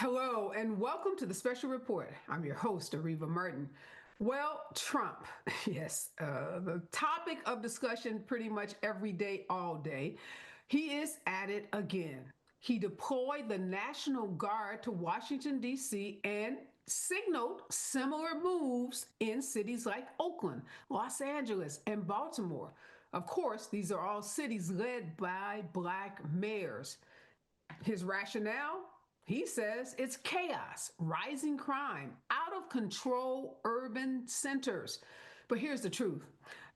Hello, and welcome to the special report. I'm your host, Areva Martin. Well, Trump, yes, the topic of discussion pretty much every day, all day. He is at it again. He deployed the National Guard to Washington, D.C., and signaled similar moves in cities like Oakland, Los Angeles, and Baltimore. Of course, these are all cities led by Black mayors. His rationale? He says it's chaos, rising crime, out of control urban centers. But here's the truth,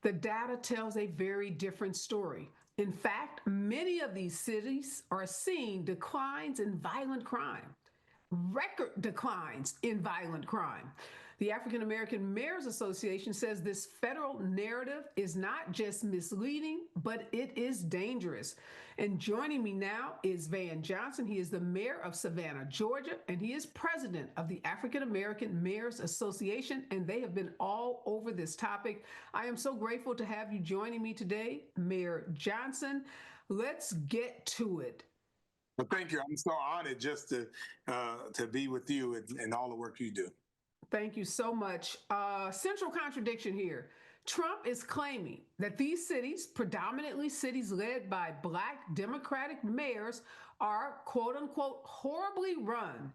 the data tells a very different story. In fact, many of these cities are seeing declines in violent crime, record declines in violent crime. The African American Mayors Association says this federal narrative is not just misleading, but it is dangerous. And joining me now is Van Johnson. He is the mayor of Savannah, Georgia, and he is president of the African American Mayors Association, and they have been all over this topic. I am so grateful to have you joining me today, Mayor Johnson. Let's get to it. Well, thank you. I'm so honored just to be with you and all the work you do. Thank you so much. Central contradiction here. Trump is claiming that these cities, predominantly cities led by Black Democratic mayors, are quote unquote horribly run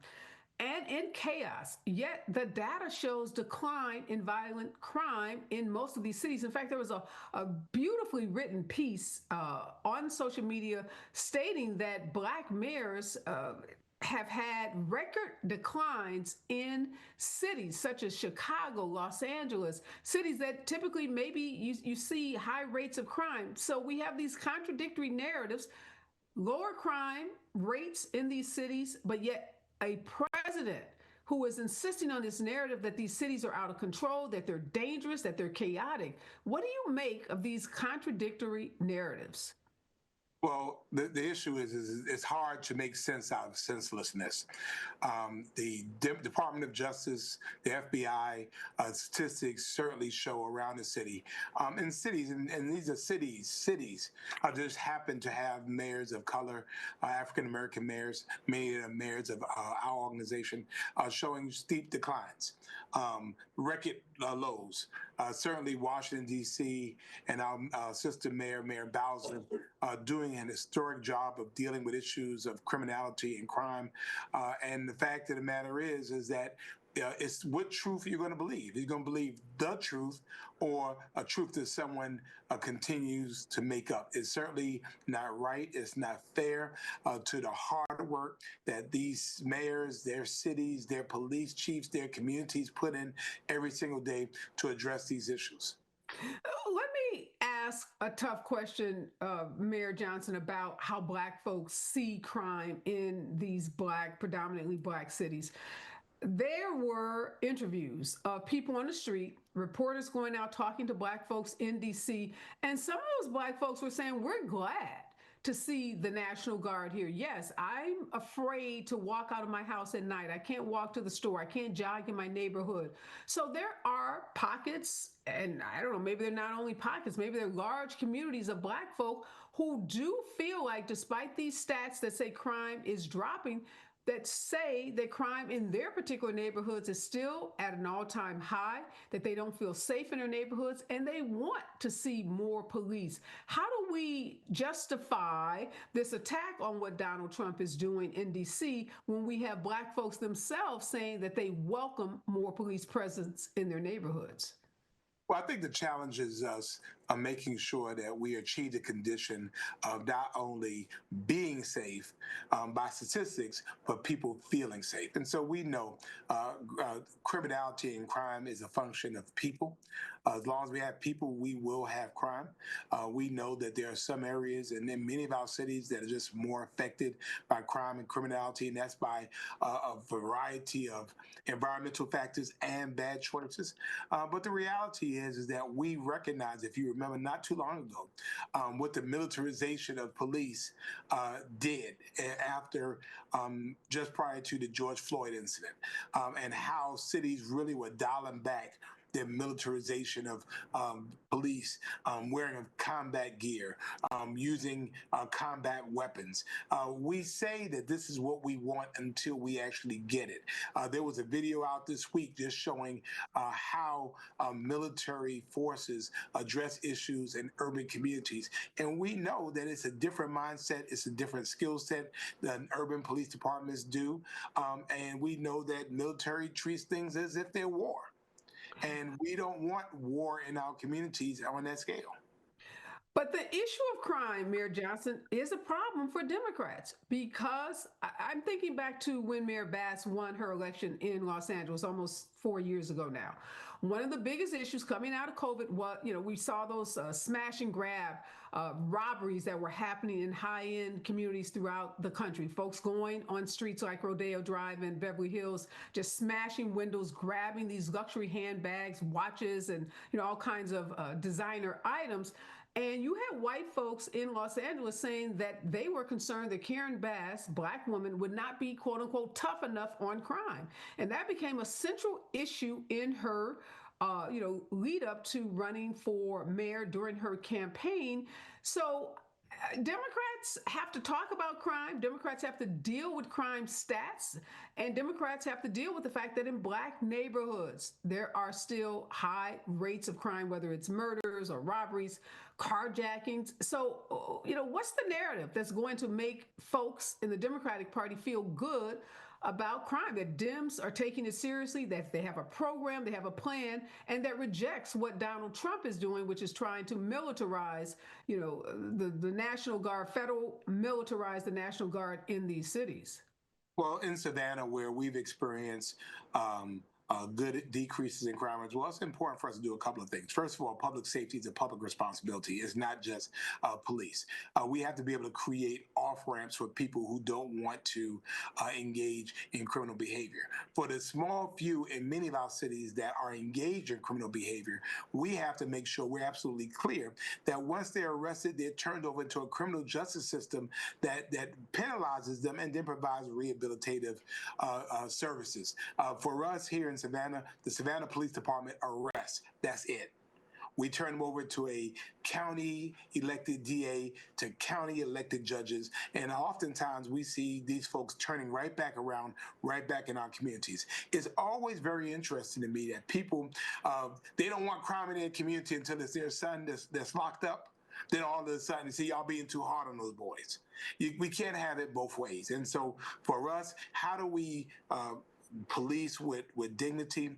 and in chaos. Yet the data shows decline in violent crime in most of these cities. In fact, there was a beautifully written piece on social media stating that Black mayors have had record declines in cities such as Chicago, Los Angeles, cities that typically maybe you see high rates of crime. So we have these contradictory narratives, lower crime rates in these cities, but yet a president who is insisting on this narrative that these cities are out of control, that they're dangerous, that they're chaotic. What do you make of these contradictory narratives? Well, the issue is it's hard to make sense out of senselessness. The Department of Justice, the FBI statistics certainly show around the city, and cities, and these are cities just happen to have mayors of color, African American mayors, many of the mayors of our organization, showing steep declines, record lows. Certainly, Washington D.C. and our sister mayor, Mayor Bowser, doing an historic job of dealing with issues of criminality and crime. And the fact of the matter is that it's what truth you're going to believe. You're going to believe the truth or a truth that someone continues to make up. It's certainly not right. It's not fair to the hard work that these mayors, their cities, their police chiefs, their communities put in every single day to address these issues. Let me ask a tough question, Mayor Johnson, about how Black folks see crime in these predominantly Black cities. There were interviews of people on the street, reporters going out talking to Black folks in DC, and some of those Black folks were saying, we're glad to see the National Guard here. Yes, I'm afraid to walk out of my house at night. I can't walk to the store. I can't jog in my neighborhood. So there are pockets, and I don't know, maybe they're not only pockets, maybe they're large communities of Black folk who do feel like, despite these stats that say crime is dropping, that say that crime in their particular neighborhoods is still at an all-time high, that they don't feel safe in their neighborhoods, and they want to see more police. How do we justify this attack on what Donald Trump is doing in DC when we have Black folks themselves saying that they welcome more police presence in their neighborhoods? Well, I think the challenge is us making sure that we achieve the condition of not only being safe by statistics, but people feeling safe. And so we know criminality and crime is a function of people. As long as we have people, we will have crime. We know that there are some areas and in many of our cities that are just more affected by crime and criminality, and that's by a variety of environmental factors and bad choices. But the reality is that we recognize, if you remember not too long ago, what the militarization of police did after just prior to the George Floyd incident, and how cities really were dialing back their militarization of police, wearing of combat gear, using combat weapons. We say that this is what we want until we actually get it. There was a video out this week just showing how military forces address issues in urban communities. And we know that it's a different mindset, it's a different skill set than urban police departments do. And we know that military treats things as if they're war. And we don't want war in our communities on that scale. But the issue of crime, Mayor Johnson, is a problem for Democrats because I'm thinking back to when Mayor Bass won her election in Los Angeles almost 4 years ago now. One of the biggest issues coming out of COVID was, we saw those smash and grab robberies that were happening in high-end communities throughout the country. Folks going on streets like Rodeo Drive in Beverly Hills, just smashing windows, grabbing these luxury handbags, watches, and all kinds of designer items. And you had white folks in Los Angeles saying that they were concerned that Karen Bass, Black woman, would not be, quote unquote, tough enough on crime. And that became a central issue in her lead up to running for mayor during her campaign. So Democrats have to talk about crime. Democrats have to deal with crime stats. And Democrats have to deal with the fact that in Black neighborhoods, there are still high rates of crime, whether it's murders or robberies, carjackings. So, what's the narrative that's going to make folks in the Democratic Party feel good about crime, that Dems are taking it seriously, that they have a program, they have a plan, and that rejects what Donald Trump is doing, which is trying to militarize, the National Guard, federal militarize the National Guard in these cities? Well, in Savannah, where we've experienced good decreases in crime as well, it's important for us to do a couple of things. First of all, public safety is a public responsibility. It's not just police. We have to be able to create off-ramps for people who don't want to engage in criminal behavior. For the small few in many of our cities that are engaged in criminal behavior, we have to make sure we're absolutely clear that once they're arrested, they're turned over to a criminal justice system that penalizes them and then provides rehabilitative services. For us here in Savannah, the Savannah Police Department arrests. That's it. We turn them over to a county elected DA, to county elected judges, and oftentimes we see these folks turning right back around, right back in our communities. It's always very interesting to me that people, they don't want crime in their community until it's their son that's locked up. Then all of a sudden, you see, y'all being too hard on those boys. We can't have it both ways. And so for us, how do we police with dignity,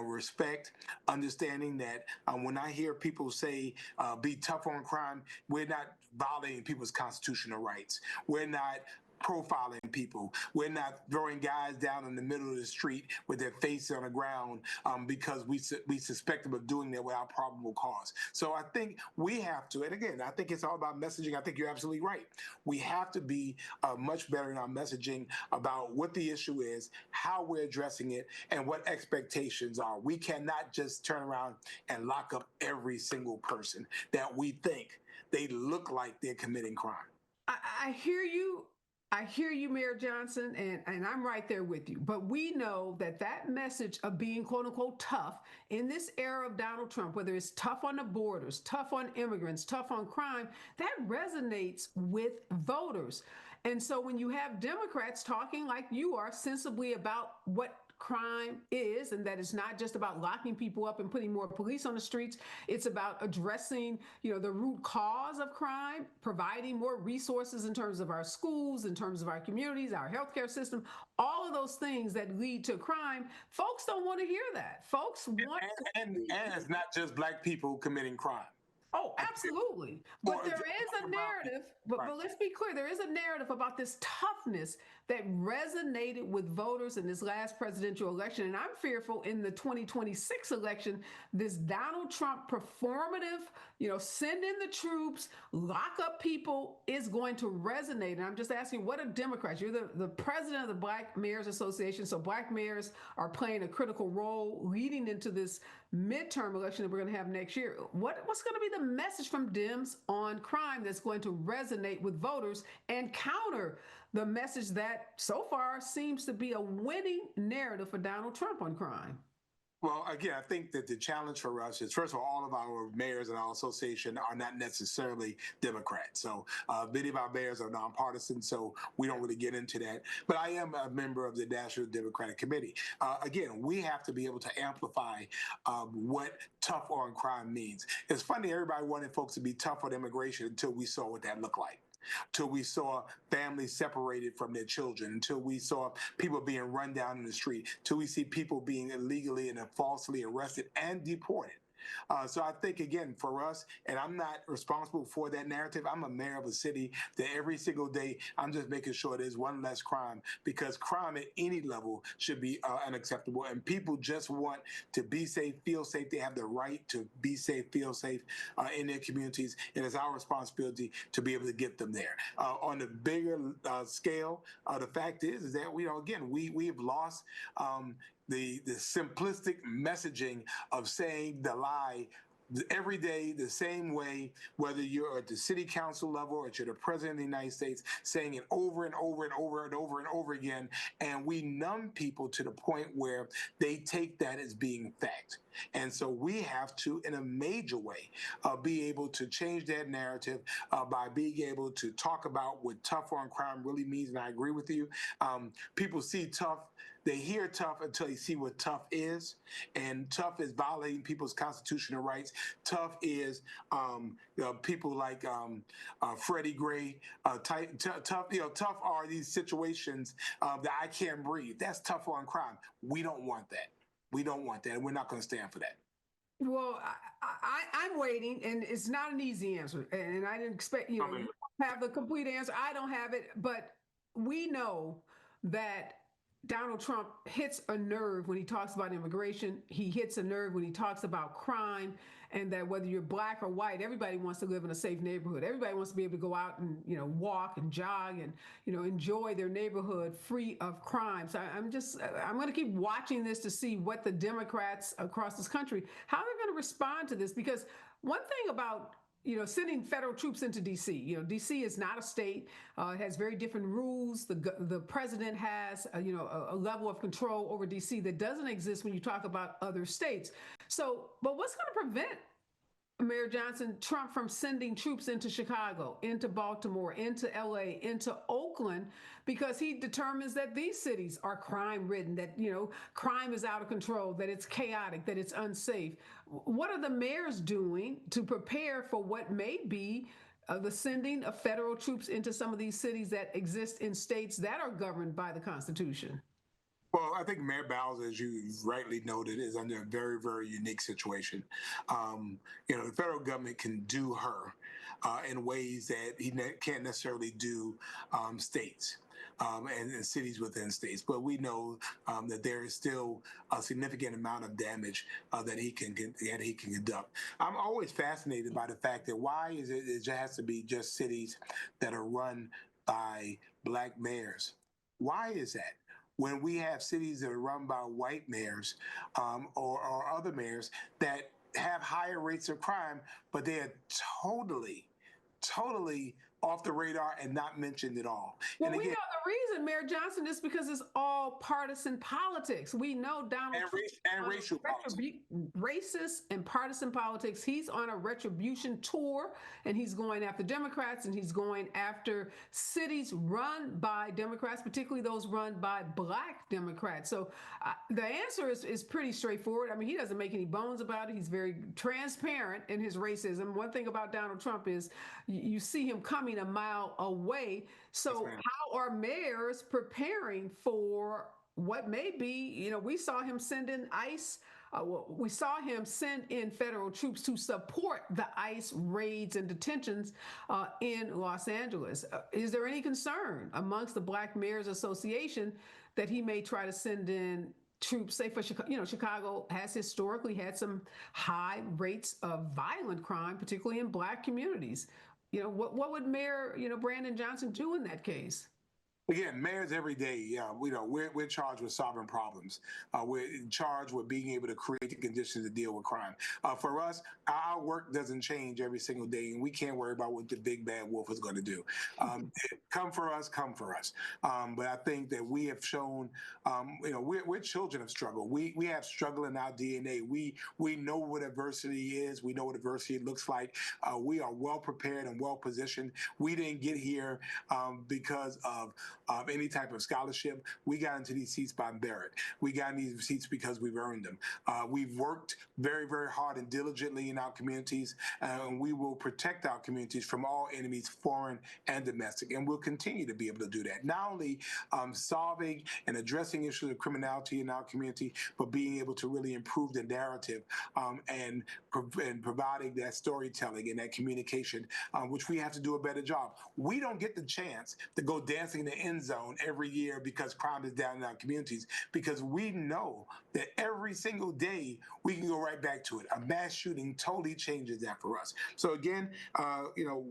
respect, understanding that when I hear people say be tough on crime, we're not violating people's constitutional rights. We're not profiling people. We're not throwing guys down in the middle of the street with their face on the ground because we suspect them of doing that without probable cause. So I think we have to, and again, I think it's all about messaging. I think you're absolutely right. We have to be much better in our messaging about what the issue is, how we're addressing it, and what expectations are. We cannot just turn around and lock up every single person that we think they look like they're committing crime. I hear you. I hear you, Mayor Johnson, and I'm right there with you. But we know that message of being, quote unquote, tough in this era of Donald Trump, whether it's tough on the borders, tough on immigrants, tough on crime, that resonates with voters. And so when you have Democrats talking like you are sensibly about what crime is, and that it's not just about locking people up and putting more police on the streets. It's about addressing, the root cause of crime, providing more resources in terms of our schools, in terms of our communities, our healthcare system, all of those things that lead to crime. Folks don't want to hear that. Folks want and it's not just Black people committing crime. Oh, absolutely. But there is a narrative, but let's be clear, there is a narrative about this toughness that resonated with voters in this last presidential election. And I'm fearful in the 2026 election, this Donald Trump performative, send in the troops, lock up people is going to resonate. And I'm just asking, what are Democrats? You're the president of the Black Mayors Association. So Black mayors are playing a critical role leading into this midterm election that we're going to have next year. What's going to be the message from Dems on crime that's going to resonate with voters and counter the message that so far seems to be a winning narrative for Donald Trump on crime? Well, again, I think that the challenge for us is, first of all of our mayors in our association are not necessarily Democrats. So many of our mayors are nonpartisan, so we don't really get into that. But I am a member of the National Democratic Committee. Again, we have to be able to amplify what tough on crime means. It's funny, everybody wanted folks to be tough on immigration until we saw what that looked like, till we saw families separated from their children, until we saw people being run down in the street, till we see people being illegally and falsely arrested and deported. So I think, again, for us, and I'm not responsible for that narrative. I'm a mayor of a city that every single day I'm just making sure there's one less crime, because crime at any level should be unacceptable. And people just want to be safe, feel safe. They have the right to be safe, feel safe in their communities. And it's our responsibility to be able to get them there. On the bigger scale, the fact is that we have lost the simplistic messaging of saying the lie every day the same way, whether you're at the city council level or you're the president of the United States, saying it over and over and over and over and over again. And we numb people to the point where they take that as being fact. And so we have to, in a major way, be able to change that narrative by being able to talk about what tough on crime really means. And I agree with you. People see tough, they hear tough until they see what tough is. And tough is violating people's constitutional rights. Tough is people like Freddie Gray. Tough are these situations that I can't breathe. That's tough on crime. We don't want that. We don't want that, and we're not going to stand for that. Well, I'm waiting, and it's not an easy answer, and I didn't expect you have the complete answer. I don't have it, but we know that Donald Trump hits a nerve when he talks about immigration. He hits a nerve when he talks about crime, and that whether you're black or white, everybody wants to live in a safe neighborhood. Everybody wants to be able to go out and walk and jog and enjoy their neighborhood free of crime. So I'm going to keep watching this to see what the Democrats across this country, how they're going to respond to this, because one thing about sending federal troops into D.C. D.C. is not a state. It has very different rules. The president has, a level of control over D.C. that doesn't exist when you talk about other states. So, but what's going to prevent Mayor Johnson, Trump from sending troops into Chicago, into Baltimore, into LA, into Oakland, because he determines that these cities are crime ridden, that, crime is out of control, that it's chaotic, that it's unsafe. What are the mayors doing to prepare for what may be the sending of federal troops into some of these cities that exist in states that are governed by the Constitution? Well, I think Mayor Bowser, as you rightly noted, is under a very, very unique situation. The federal government can do her in ways that he can't necessarily do states. And cities within states, but we know that there is still a significant amount of damage that he can conduct. I'm always fascinated by the fact that why is it just has to be just cities that are run by black mayors? Why is that? When we have cities that are run by white mayors or other mayors that have higher rates of crime, but they are totally off the radar and not mentioned at all. Well, we know the reason, Mayor Johnson, is because it's all partisan politics. We know Donald and racial politics. Racist and partisan politics. He's on a retribution tour, and he's going after Democrats, and he's going after cities run by Democrats, particularly those run by black Democrats. So the answer is pretty straightforward. I mean, he doesn't make any bones about it. He's very transparent in his racism. One thing about Donald Trump is you see him coming a mile away. So how are mayors preparing for what may be, we saw him send in ICE. We saw him send in federal troops to support the ICE raids and detentions in Los Angeles. Is there any concern amongst the Black Mayors Association that he may try to send in troops, say for Chicago? Chicago has historically had some high rates of violent crime, particularly in black communities. What would Mayor, Brandon Johnson do in that case? Again, mayors every day, yeah, we're charged with solving problems. We're charged with being able to create the conditions to deal with crime. For us, our work doesn't change every single day, and we can't worry about what the big bad wolf is going to do. Come for us, come for us. But I think that we have shown, we're children of struggle. We have struggle in our DNA. We know what adversity is. We know what adversity looks like. We are well prepared and well positioned. We didn't get here because of any type of scholarship. We got into these seats by merit. We got in these seats because we've earned them. We've worked very, very hard and diligently in our communities, and we will protect our communities from all enemies, foreign and domestic, and we'll continue to be able to do that. Not only solving and addressing issues of criminality in our community, but being able to really improve the narrative and providing that storytelling and that communication, which we have to do a better job. We don't get the chance to go dancing in the end zone every year because crime is down in our communities, because we know that every single day we can go right back to it. A mass shooting totally changes that for us. So again,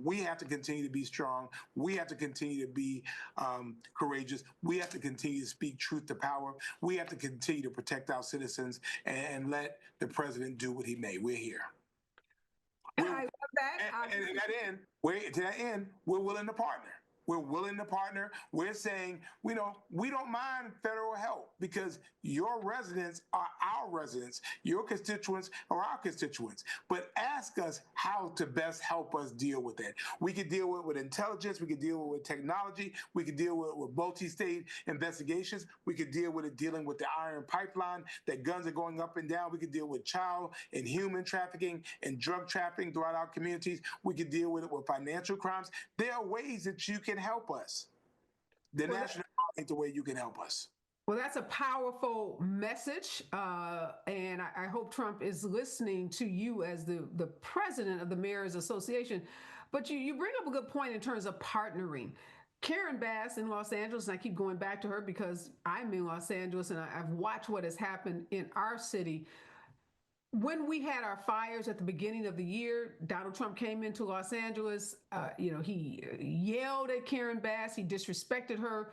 we have to continue to be strong. We have to continue to be courageous. We have to continue to speak truth to power. We have to continue to protect our citizens and let the president do what he may. We're here. I love that. And to that end, we're willing to partner. We're willing to partner. We're saying, we don't mind federal help because your residents are our residents. Your constituents are our constituents. But ask us how to best help us deal with it. We could deal with intelligence. We could deal with technology. We could deal with multi-state investigations. We could deal with dealing with the iron pipeline, that guns are going up and down. We could deal with child and human trafficking and drug trafficking throughout our communities. We could deal with it with financial crimes. There are ways that you can help us. The national ain't the way you can help us. Well, that's a powerful message, and I hope Trump is listening to you as the president of the Mayors Association. But you bring up a good point in terms of partnering. Karen Bass in Los Angeles, and I keep going back to her because I'm in Los Angeles and I've watched what has happened in our city. When we had our fires at the beginning of the year, Donald Trump came into Los Angeles. He yelled at Karen Bass. He disrespected her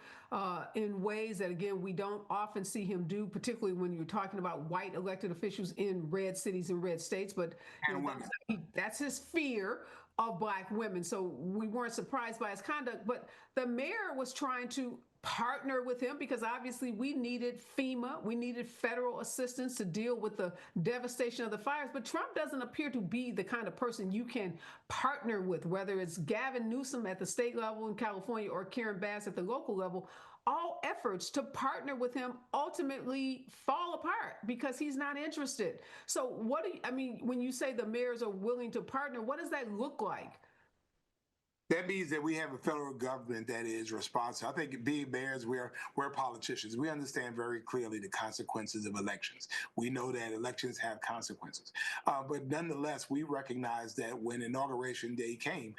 in ways that, again, we don't often see him do, particularly when you're talking about white elected officials in red cities and red states. But that's his fear of Black women. So we weren't surprised by his conduct. But the mayor was trying to partner with him because obviously we needed FEMA, we needed federal assistance to deal with the devastation of the fires. But Trump doesn't appear to be the kind of person you can partner with, whether it's Gavin Newsom at the state level in California or Karen Bass at the local level. All efforts to partner with him ultimately fall apart because he's not interested. So when you say the mayors are willing to partner, what does that look like? That means that we have a federal government that is responsible. I think being mayors, we're politicians. We understand very clearly the consequences of elections. We know that elections have consequences. But nonetheless, we recognize that when Inauguration Day came,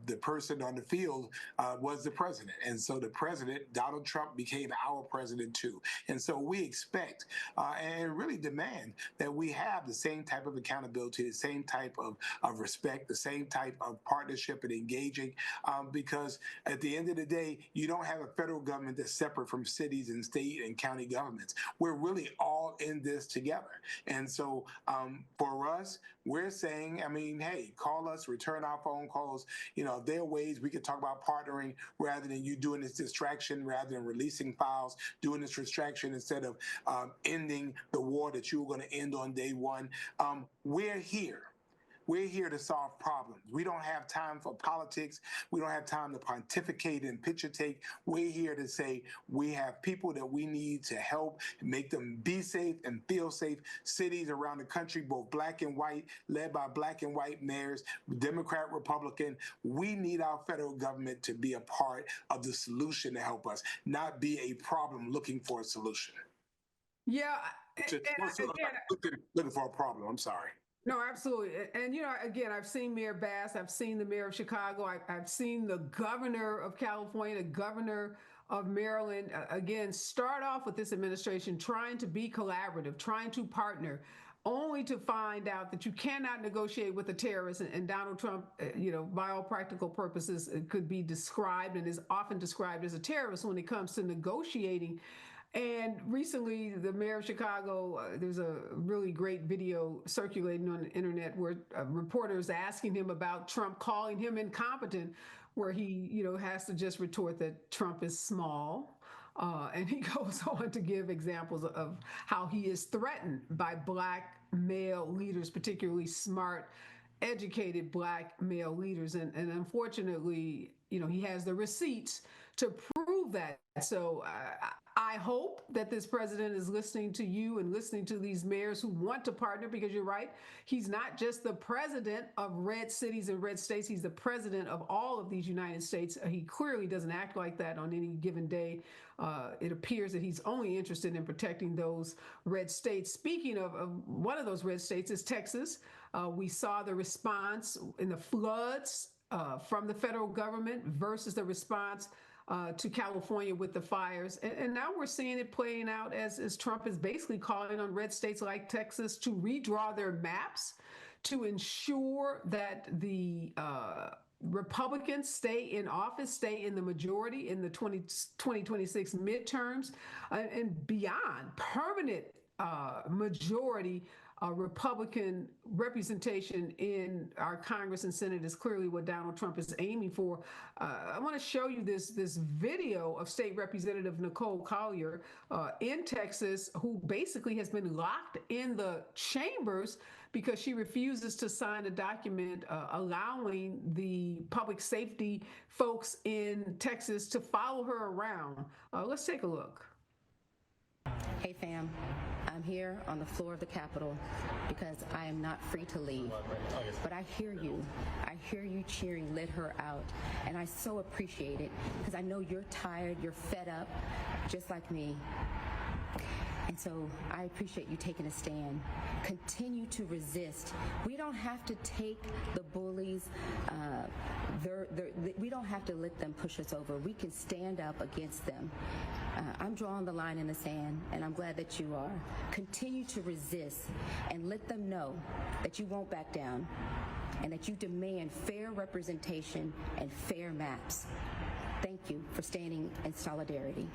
the person on the field was the president. And so the president, Donald Trump, became our president too. And so we expect and really demand that we have the same type of accountability, the same type of respect, the same type of partnership and engagement. Because at the end of the day, you don't have a federal government that's separate from cities and state and county governments. We're really all in this together. And so for us, we're saying, hey, call us, return our phone calls. If there are ways we could talk about partnering rather than you doing this distraction, rather than releasing files, doing this distraction instead of ending the war that you were going to end on day one. We're here. We're here to solve problems. We don't have time for politics. We don't have time to pontificate and picture take. We're here to say we have people that we need to help make them be safe and feel safe. Cities around the country, both Black and white, led by Black and white mayors, Democrat, Republican. We need our federal government to be a part of the solution to help us, not be a problem looking for a solution. Yeah. Looking for a problem. I'm sorry. No, absolutely. And, again, I've seen Mayor Bass. I've seen the mayor of Chicago. I've seen the governor of California, the governor of Maryland, again, start off with this administration trying to be collaborative, trying to partner. only to find out that you cannot negotiate with a terrorist. And Donald Trump, by all practical purposes, could be described and is often described as a terrorist when it comes to negotiating. And recently, the mayor of Chicago, there's a really great video circulating on the internet where reporters asking him about Trump calling him incompetent, where he, has to just retort that Trump is small. And he goes on to give examples of how he is threatened by black male leaders, particularly smart, educated black male leaders. And unfortunately, he has the receipts to prove that. So I hope that this president is listening to you and listening to these mayors who want to partner, because you're right. He's not just the president of red cities and red states. He's the president of all of these United States. He clearly doesn't act like that on any given day. It appears that he's only interested in protecting those red states. Speaking of one of those red states is Texas. We saw the response in the floods from the federal government versus the response to California with the fires. And now we're seeing it playing out as Trump is basically calling on red states like Texas to redraw their maps to ensure that the Republicans stay in office, stay in the majority in the 2026 midterms, and beyond. Permanent majority Republican representation in our Congress and Senate is clearly what Donald Trump is aiming for. I want to show you this video of State Representative Nicole Collier in Texas, who basically has been locked in the chambers because she refuses to sign a document allowing the public safety folks in Texas to follow her around. Let's take a look. Hey fam, I'm here on the floor of the Capitol because I am not free to leave. But I hear you. I hear you cheering "Let her out." And I so appreciate it because I know you're tired, you're fed up, just like me. And so I appreciate you taking a stand. Continue to resist. We don't have to take the bullies, we don't have to let them push us over. We can stand up against them. I'm drawing the line in the sand, and I'm glad that you are. Continue to resist and let them know that you won't back down and that you demand fair representation and fair maps. Thank you for standing in solidarity.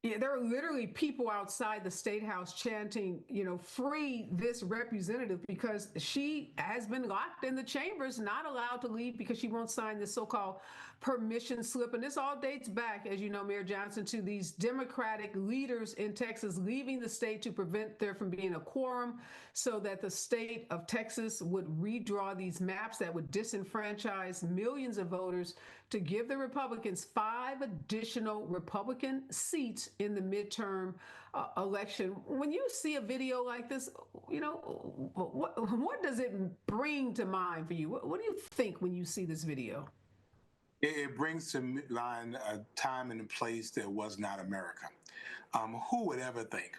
Yeah, there are literally people outside the State House chanting, free this representative, because she has been locked in the chambers, not allowed to leave because she won't sign this so-called permission slip. And this all dates back, as you know, Mayor Johnson, to these Democratic leaders in Texas leaving the state to prevent there from being a quorum, so that the state of Texas would redraw these maps that would disenfranchise millions of voters to give the Republicans 5 additional Republican seats in the midterm election. When you see a video like this, what does it bring to mind for you? What do you think when you see this video? It brings to mind a time and a place that was not America. Who would ever think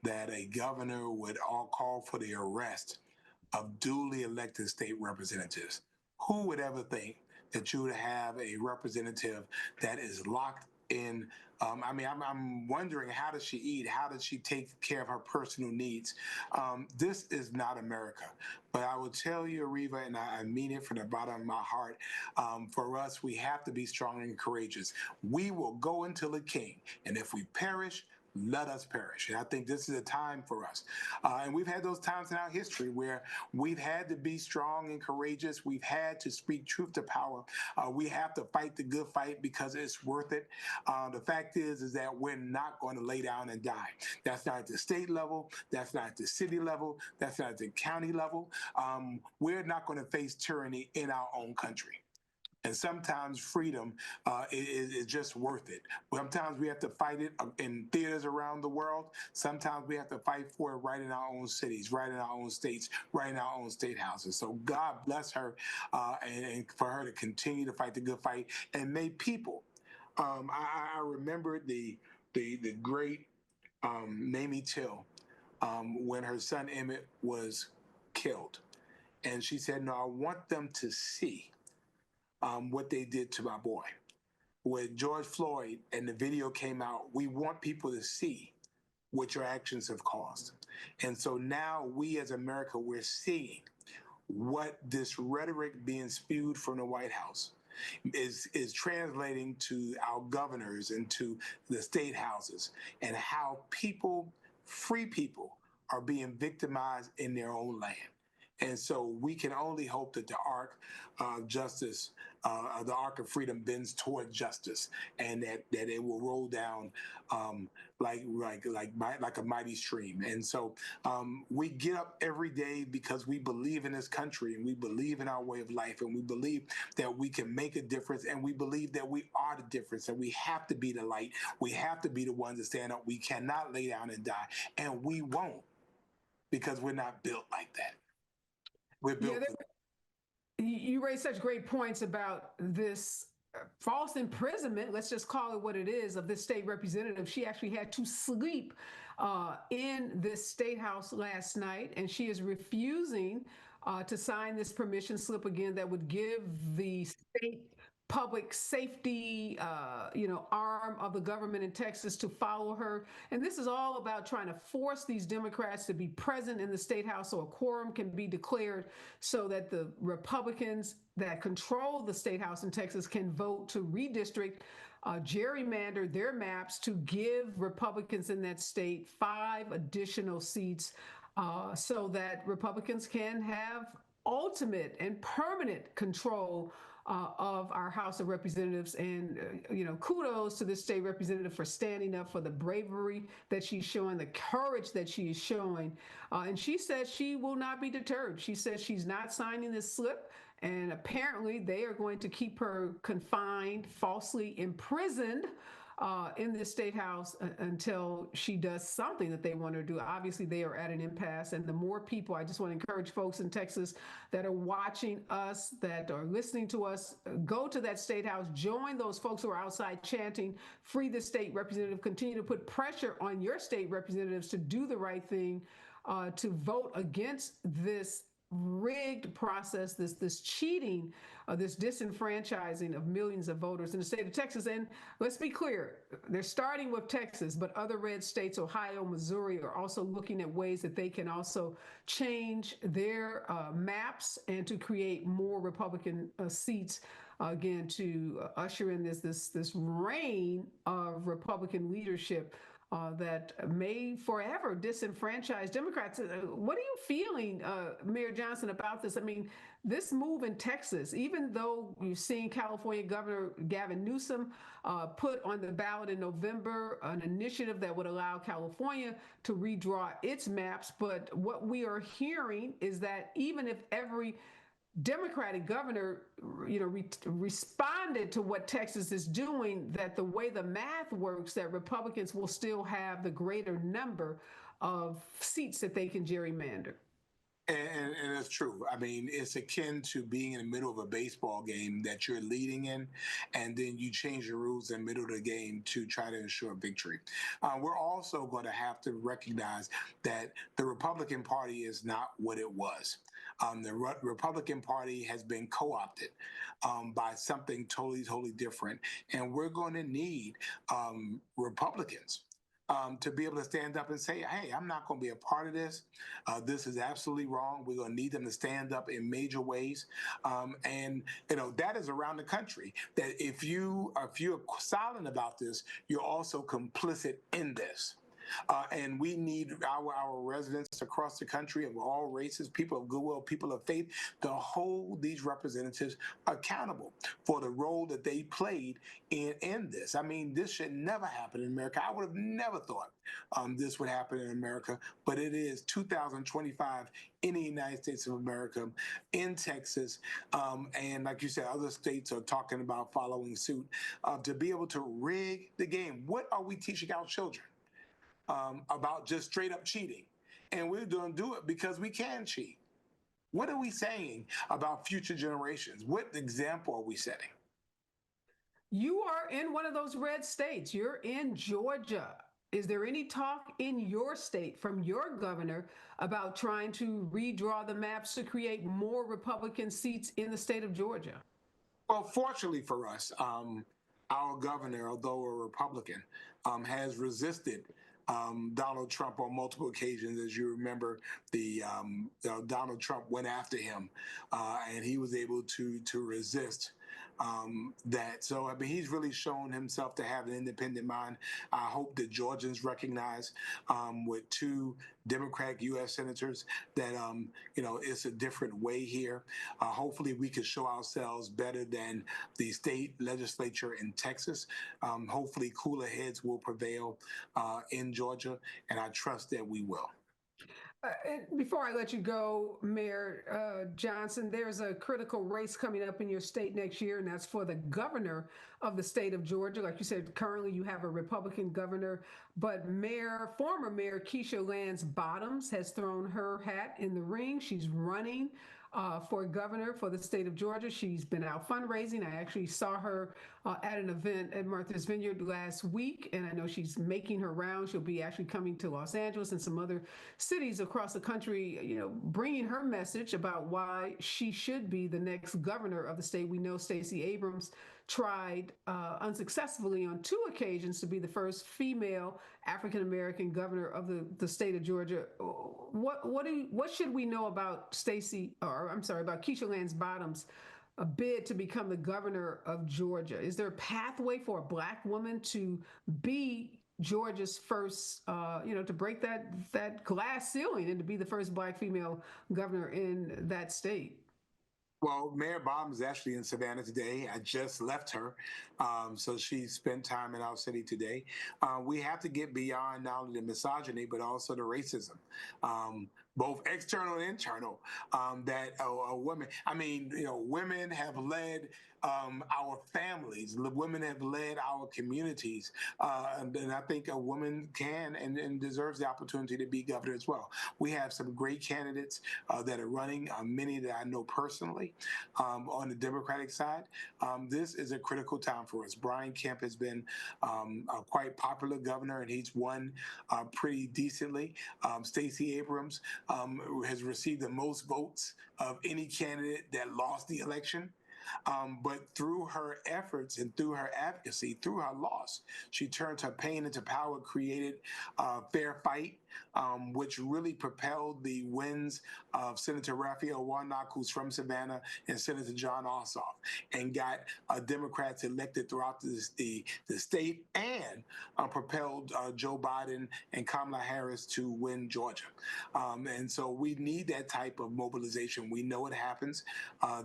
that a governor would all call for the arrest of duly elected state representatives? Who would ever think that you would have a representative that is locked in? I'm wondering, how does she eat? How does she take care of her personal needs? This is not America. But I will tell you, Areva, and I mean it from the bottom of my heart, for us, we have to be strong and courageous. We will go until the king, and if we perish, let us perish. And I think this is a time for us. And we've had those times in our history where we've had to be strong and courageous. We've had to speak truth to power. We have to fight the good fight because it's worth it. The fact is that we're not going to lay down and die. That's not at the state level. That's not at the city level. That's not at the county level. We're not going to face tyranny in our own country. And sometimes freedom is just worth it. Sometimes we have to fight it in theaters around the world. Sometimes we have to fight for it right in our own cities, right in our own states, right in our own state houses. So God bless her, and for her to continue to fight the good fight. And may people, I remember the great Mamie Till when her son Emmett was killed. And she said, no, I want them to see what they did to my boy. When George Floyd and the video came out, we want people to see what your actions have caused. And so now we as America, we're seeing what this rhetoric being spewed from the White House is translating to our governors and to the state houses, and how people, free people, are being victimized in their own land. And so we can only hope that the arc of justice, the arc of freedom, bends toward justice, and that it will roll down like a mighty stream. And so we get up every day because we believe in this country, and we believe in our way of life, and we believe that we can make a difference, and we believe that we are the difference, and we have to be the light. We have to be the ones that stand up. We cannot lay down and die, and we won't, because we're not built like that. We're built. You raised such great points about this false imprisonment, let's just call it what it is, of this state representative. She actually had to sleep in this state house last night, and she is refusing to sign this permission slip again that would give the state public safety, arm of the government in Texas to follow her. And this is all about trying to force these Democrats to be present in the state house so a quorum can be declared, so that the Republicans that control the state house in Texas can vote to redistrict, gerrymander their maps to give Republicans in that state 5 additional seats, so that Republicans can have ultimate and permanent control of our House of Representatives. And, kudos to this state representative for standing up, for the bravery that she's showing, the courage that she is showing. And she says she will not be deterred. She says she's not signing this slip. And apparently they are going to keep her confined, falsely imprisoned in the state house until she does something that they want her to do. Obviously, they are at an impasse. And the more people, I just want to encourage folks in Texas that are watching us, that are listening to us, go to that state house, join those folks who are outside chanting, free the state representative, continue to put pressure on your state representatives to do the right thing, to vote against this rigged process, this cheating, this disenfranchising of millions of voters in the state of Texas. And let's be clear, they're starting with Texas, but other red states, Ohio, Missouri, are also looking at ways that they can also change their maps and to create more Republican seats, again, to usher in this reign of Republican leadership that may forever disenfranchise Democrats. What are you feeling, Mayor Johnson, about this? I mean, this move in Texas, even though you're seeing California Governor Gavin Newsom put on the ballot in November an initiative that would allow California to redraw its maps, but what we are hearing is that even if every Democratic governor, responded to what Texas is doing, that the way the math works, that Republicans will still have the greater number of seats that they can gerrymander. And it's true. I mean, it's akin to being in the middle of a baseball game that you're leading in, and then you change the rules in the middle of the game to try to ensure victory. We're also going to have to recognize that the Republican Party is not what it was. The Republican Party has been co-opted by something totally different, and we're going to need Republicans to be able to stand up and say, hey, I'm not going to be a part of this. This is absolutely wrong. We're going to need them to stand up in major ways. And that is around the country, that if you're silent about this, you're also complicit in this. And we need our residents across the country of all races, people of goodwill, people of faith, to hold these representatives accountable for the role that they played in this. I mean, this should never happen in America. I would have never thought this would happen in America, but it is 2025 in the United States of America, in Texas, and like you said, other states are talking about following suit, to be able to rig the game. What are we teaching our children about just straight up cheating? And we're going to do it because we can cheat. What are we saying about future generations? What example are we setting? You are in one of those red states. You're in Georgia. Is there any talk in your state from your governor about trying to redraw the maps to create more Republican seats in the state of Georgia? Well, fortunately for us, our governor, although a Republican, has resisted Donald Trump on multiple occasions. As you remember, Donald Trump went after him, and he was able to resist that. So, I mean, he's really shown himself to have an independent mind. I hope that Georgians recognize with two Democratic U.S. senators that, it's a different way here. Hopefully, we can show ourselves better than the state legislature in Texas. Hopefully, cooler heads will prevail in Georgia, and I trust that we will. And before I let you go, Mayor Johnson, there's a critical race coming up in your state next year, and that's for the governor of the state of Georgia. Like you said, currently you have a Republican governor, but former Mayor Keisha Lance Bottoms has thrown her hat in the ring. She's running for governor for the state of Georgia. She's been out fundraising. I actually saw her at an event at Martha's Vineyard last week, and I know she's making her rounds. She'll be actually coming to Los Angeles and some other cities across the country, bringing her message about why she should be the next governor of the state. We know Stacey Abrams tried unsuccessfully on 2 occasions to be the first female African-American governor of the state of Georgia. What should we know about about Keisha Lance Bottoms' a bid to become the governor of Georgia? Is there a pathway for a Black woman to be Georgia's first, to break that glass ceiling and to be the first Black female governor in that state? Well, Mayor Bottoms is actually in Savannah today. I just left her. So she spent time in our city today. We have to get beyond not only the misogyny, but also the racism, both external and internal, that a woman, women have led our families, women have led our communities. And I think a woman can and deserves the opportunity to be governor as well. We have some great candidates that are running, many that I know personally on the Democratic side. This is a critical time for us. Brian Kemp has been a quite popular governor, and he's won pretty decently. Stacey Abrams has received the most votes of any candidate that lost the election. But through her efforts and through her advocacy, through her loss, she turned her pain into power, created a fair fight, which really propelled the wins of Senator Raphael Warnock, who's from Savannah, and Senator John Ossoff, and got Democrats elected throughout the state, and propelled Joe Biden and Kamala Harris to win Georgia. And so we need that type of mobilization. We know it happens.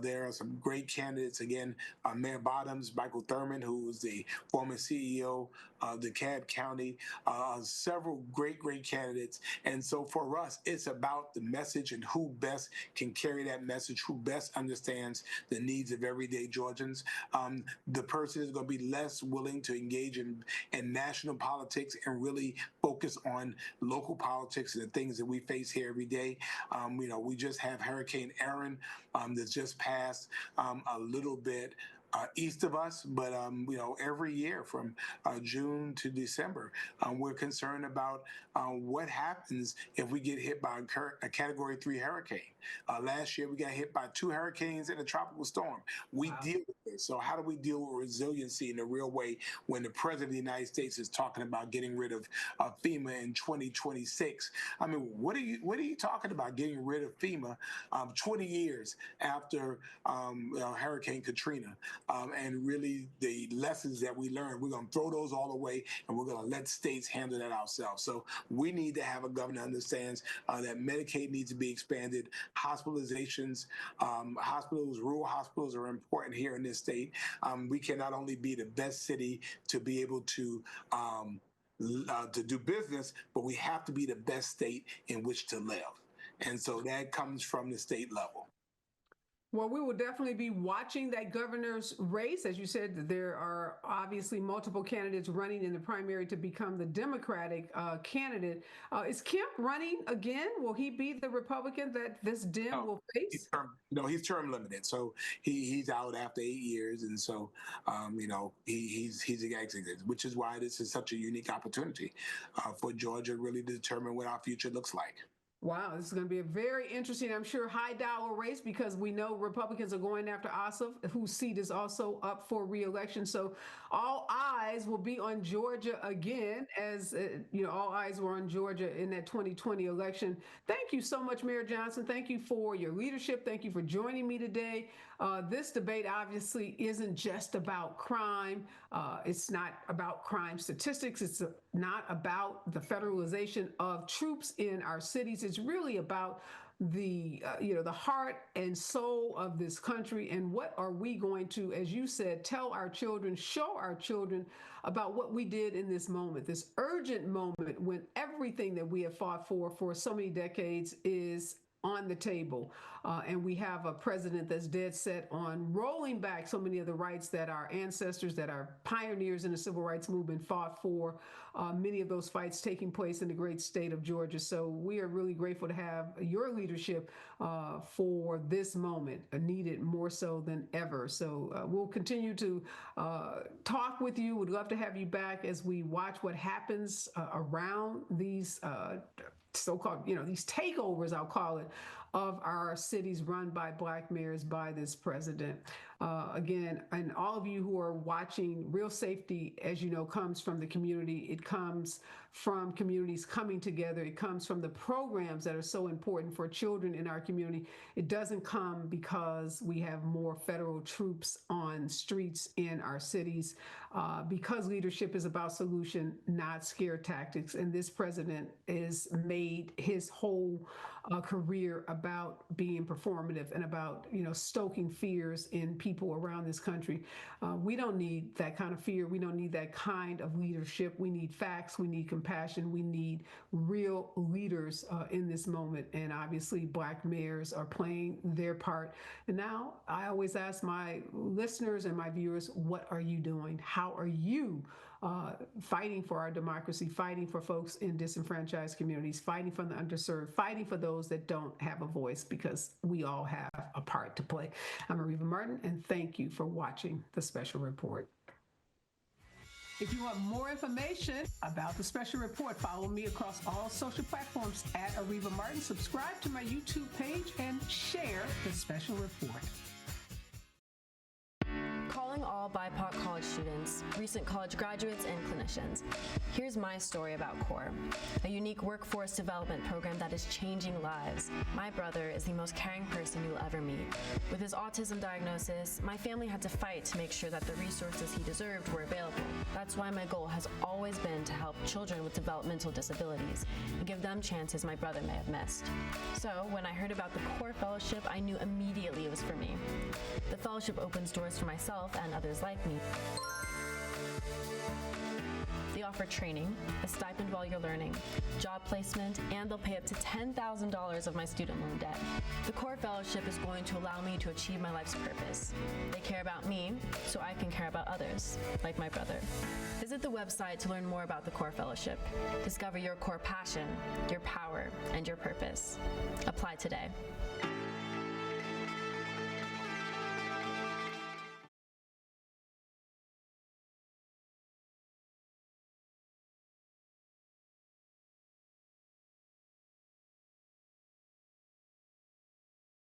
There are some great candidates. Again, Mayor Bottoms, Michael Thurman, who was the former CEO of DeKalb County, several great candidates. And so for us, it's about the message and who best can carry that message, who best understands the needs of everyday Georgians. The person is going to be less willing to engage in national politics and really focus on local politics and the things that we face here every day. We just have Hurricane Aaron that's just passed a little bit east of us, but every year from June to December, we're concerned about what happens if we get hit by a Category 3 hurricane. Last year, we got hit by 2 hurricanes and a tropical storm. We deal with this. So how do we deal with resiliency in a real way when the President of the United States is talking about getting rid of FEMA in 2026? I mean, what are you talking about getting rid of FEMA 20 years after Hurricane Katrina? And really the lessons that we learned, we're going to throw those all away, and we're going to let states handle that ourselves. So we need to have a governor that understands that Medicaid needs to be expanded. Hospitalizations, rural hospitals are important here in this state. We can not only be the best city to be able to do business, but we have to be the best state in which to live. And so that comes from the state level. Well, we will definitely be watching that governor's race. As you said, there are obviously multiple candidates running in the primary to become the Democratic candidate. Is Kemp running again? Will he be the Republican that this Dem will face? He's term limited, so he's out after 8 years, and so he's the executive, which is why this is such a unique opportunity for Georgia really to determine what our future looks like. Wow, this is going to be a very interesting, I'm sure, high dollar race because we know Republicans are going after Ossoff, whose seat is also up for reelection. So all eyes will be on Georgia again, as all eyes were on Georgia in that 2020 election. Thank you so much, Mayor Johnson. Thank you for your leadership. Thank you for joining me today. This debate obviously isn't just about crime. It's not about crime statistics. It's not about the federalization of troops in our cities. It's really about the heart and soul of this country, and what are we going to, as you said, tell our children, show our children about what we did in this moment, this urgent moment when everything that we have fought for so many decades is on the table. And we have a president that's dead set on rolling back so many of the rights that our ancestors, that our pioneers in the civil rights movement fought for, many of those fights taking place in the great state of Georgia. So we are really grateful to have your leadership for this moment, needed more so than ever. So we'll continue to talk with you. We'd love to have you back as we watch what happens around these so-called, these takeovers, I'll call it, of our cities run by Black mayors by this president. Again, and all of you who are watching, real safety, as you know, comes from the community. It comes from communities coming together. It comes from the programs that are so important for children in our community. It doesn't come because we have more federal troops on streets in our cities, because leadership is about solution, not scare tactics. And this president is made his whole career about being performative and about, stoking fears in people around this country. We don't need that kind of fear. We don't need that kind of leadership. We need facts. We need compassion. We need real leaders in this moment. And obviously, Black mayors are playing their part. And now I always ask my listeners and my viewers, what are you doing? How are you fighting for our democracy, fighting for folks in disenfranchised communities, fighting for the underserved, fighting for those that don't have a voice, because we all have a part to play. I'm Areva Martin, and thank you for watching the Special Report. If you want more information about the Special Report, follow me across all social platforms at Areva Martin. Subscribe to my YouTube page and share the Special Report. Calling all BIPOC college students, recent college graduates, and clinicians. Here's my story about CORE, a unique workforce development program that is changing lives. My brother is the most caring person you'll ever meet. With his autism diagnosis, my family had to fight to make sure that the resources he deserved were available. That's why my goal has always been to help children with developmental disabilities and give them chances my brother may have missed. So when I heard about the CORE Fellowship, I knew immediately it was for me. The fellowship opens doors for myself and others like me. They offer training, a stipend while you're learning, job placement, and they'll pay up to $10,000 of my student loan debt. The CORE Fellowship is going to allow me to achieve my life's purpose. They care about me, so I can care about others, like my brother. Visit the website to learn more about the CORE Fellowship. Discover your core passion, your power, and your purpose. Apply today.